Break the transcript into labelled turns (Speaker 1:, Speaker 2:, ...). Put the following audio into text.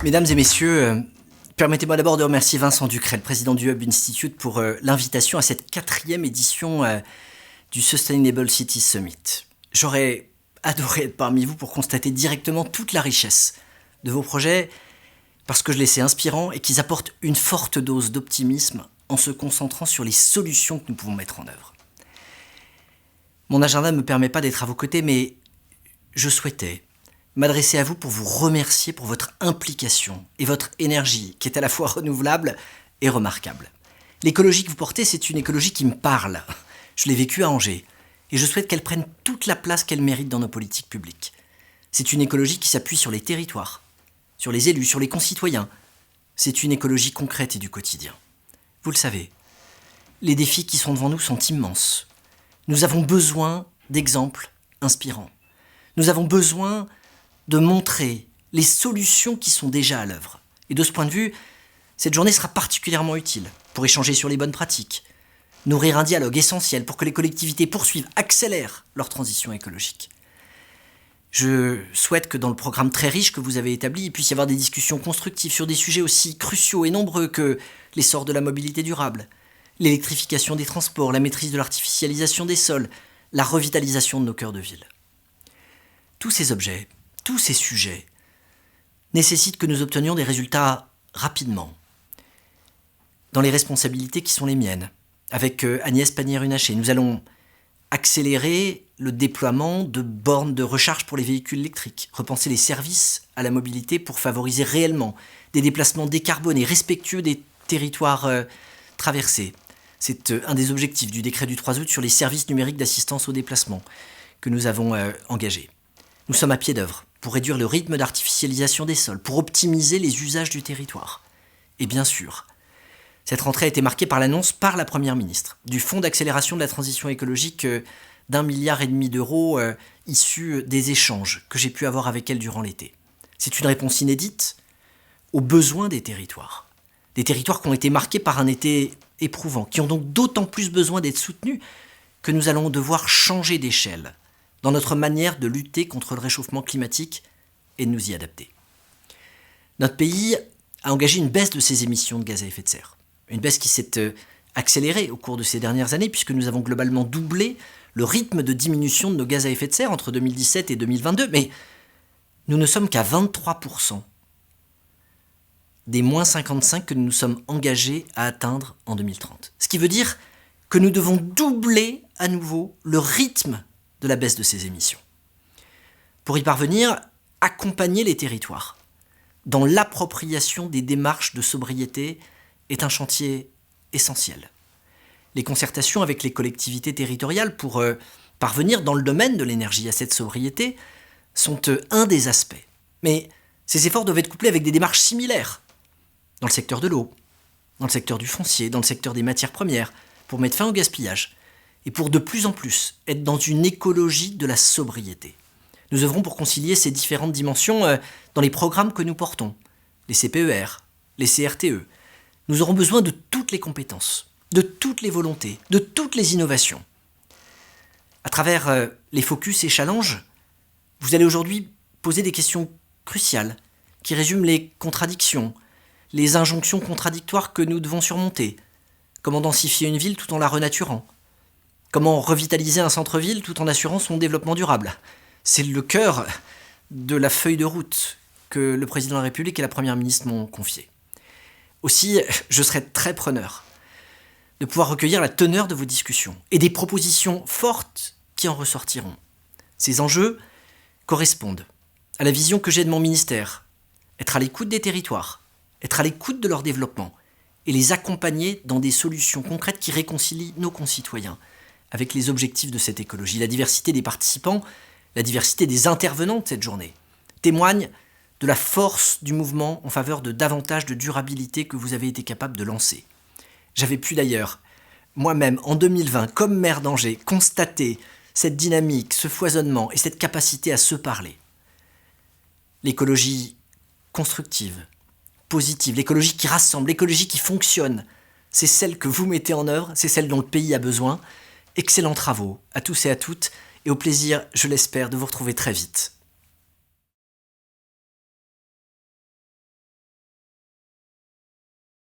Speaker 1: Mesdames et messieurs, permettez-moi d'abord de remercier Vincent Ducret, le président du Hub Institute, pour l'invitation à cette 4e édition du Sustainable Cities Summit. J'aurais adoré être parmi vous pour constater directement toute la richesse de vos projets, parce que je les sais inspirants et qu'ils apportent une forte dose d'optimisme en se concentrant sur les solutions que nous pouvons mettre en œuvre. Mon agenda ne me permet pas d'être à vos côtés, mais je souhaitais m'adresser à vous pour vous remercier pour votre implication et votre énergie, qui est à la fois renouvelable et remarquable. L'écologie que vous portez, c'est une écologie qui me parle. Je l'ai vécue à Angers, et je souhaite qu'elle prenne toute la place qu'elle mérite dans nos politiques publiques. C'est une écologie qui s'appuie sur les territoires, sur les élus, sur les concitoyens. C'est une écologie concrète et du quotidien. Vous le savez, les défis qui sont devant nous sont immenses. Nous avons besoin d'exemples inspirants. Nous avons besoin de montrer les solutions qui sont déjà à l'œuvre. Et de ce point de vue, cette journée sera particulièrement utile pour échanger sur les bonnes pratiques, nourrir un dialogue essentiel pour que les collectivités poursuivent, accélèrent leur transition écologique. Je souhaite que dans le programme très riche que vous avez établi, il puisse y avoir des discussions constructives sur des sujets aussi cruciaux et nombreux que l'essor de la mobilité durable, l'électrification des transports, la maîtrise de l'artificialisation des sols, la revitalisation de nos cœurs de ville. Tous ces objets, tous ces sujets nécessitent que nous obtenions des résultats rapidement, dans les responsabilités qui sont les miennes. Avec Agnès Pannier-Runacher, nous allons accélérer le déploiement de bornes de recharge pour les véhicules électriques, repenser les services à la mobilité pour favoriser réellement des déplacements décarbonés, respectueux des territoires traversés. C'est un des objectifs du décret du 3 août sur les services numériques d'assistance au déplacement que nous avons engagé. Nous sommes à pied d'œuvre pour réduire le rythme d'artificialisation des sols, pour optimiser les usages du territoire. Et bien sûr, cette rentrée a été marquée par l'annonce par la Première ministre du Fonds d'accélération de la transition écologique d'1,5 milliard d'euros issus des échanges que j'ai pu avoir avec elle durant l'été. C'est une réponse inédite aux besoins des territoires. Des territoires qui ont été marqués par un été éprouvant, qui ont donc d'autant plus besoin d'être soutenus que nous allons devoir changer d'échelle dans notre manière de lutter contre le réchauffement climatique et de nous y adapter. Notre pays a engagé une baisse de ses émissions de gaz à effet de serre. Une baisse qui s'est accélérée au cours de ces dernières années, puisque nous avons globalement doublé le rythme de diminution de nos gaz à effet de serre entre 2017 et 2022. Mais nous ne sommes qu'à 23% des moins 55 que nous nous sommes engagés à atteindre en 2030. Ce qui veut dire que nous devons doubler à nouveau le rythme de la baisse de ces émissions. Pour y parvenir, accompagner les territoires dans l'appropriation des démarches de sobriété est un chantier essentiel. Les concertations avec les collectivités territoriales pour parvenir dans le domaine de l'énergie à cette sobriété sont un des aspects. Mais ces efforts doivent être couplés avec des démarches similaires dans le secteur de l'eau, dans le secteur du foncier, dans le secteur des matières premières, pour mettre fin au gaspillage et pour de plus en plus être dans une écologie de la sobriété. Nous œuvrons pour concilier ces différentes dimensions dans les programmes que nous portons, les CPER, les CRTE. Nous aurons besoin de toutes les compétences, de toutes les volontés, de toutes les innovations. À travers les focus et challenges, vous allez aujourd'hui poser des questions cruciales qui résument les contradictions, les injonctions contradictoires que nous devons surmonter. Comment densifier une ville tout en la renaturant? Comment revitaliser un centre-ville tout en assurant son développement durable? C'est le cœur de la feuille de route que le président de la République et la Première ministre m'ont confiée. Aussi, je serai très preneur de pouvoir recueillir la teneur de vos discussions et des propositions fortes qui en ressortiront. Ces enjeux correspondent à la vision que j'ai de mon ministère, être à l'écoute des territoires, être à l'écoute de leur développement et les accompagner dans des solutions concrètes qui réconcilient nos concitoyens avec les objectifs de cette écologie. La diversité des participants, la diversité des intervenants de cette journée témoigne de la force du mouvement en faveur de davantage de durabilité que vous avez été capable de lancer. J'avais pu d'ailleurs, moi-même, en 2020, comme maire d'Angers, constater cette dynamique, ce foisonnement et cette capacité à se parler. L'écologie constructive, positive, l'écologie qui rassemble, l'écologie qui fonctionne, c'est celle que vous mettez en œuvre, c'est celle dont le pays a besoin. Excellents travaux à tous et à toutes, et au plaisir, je l'espère, de vous retrouver très vite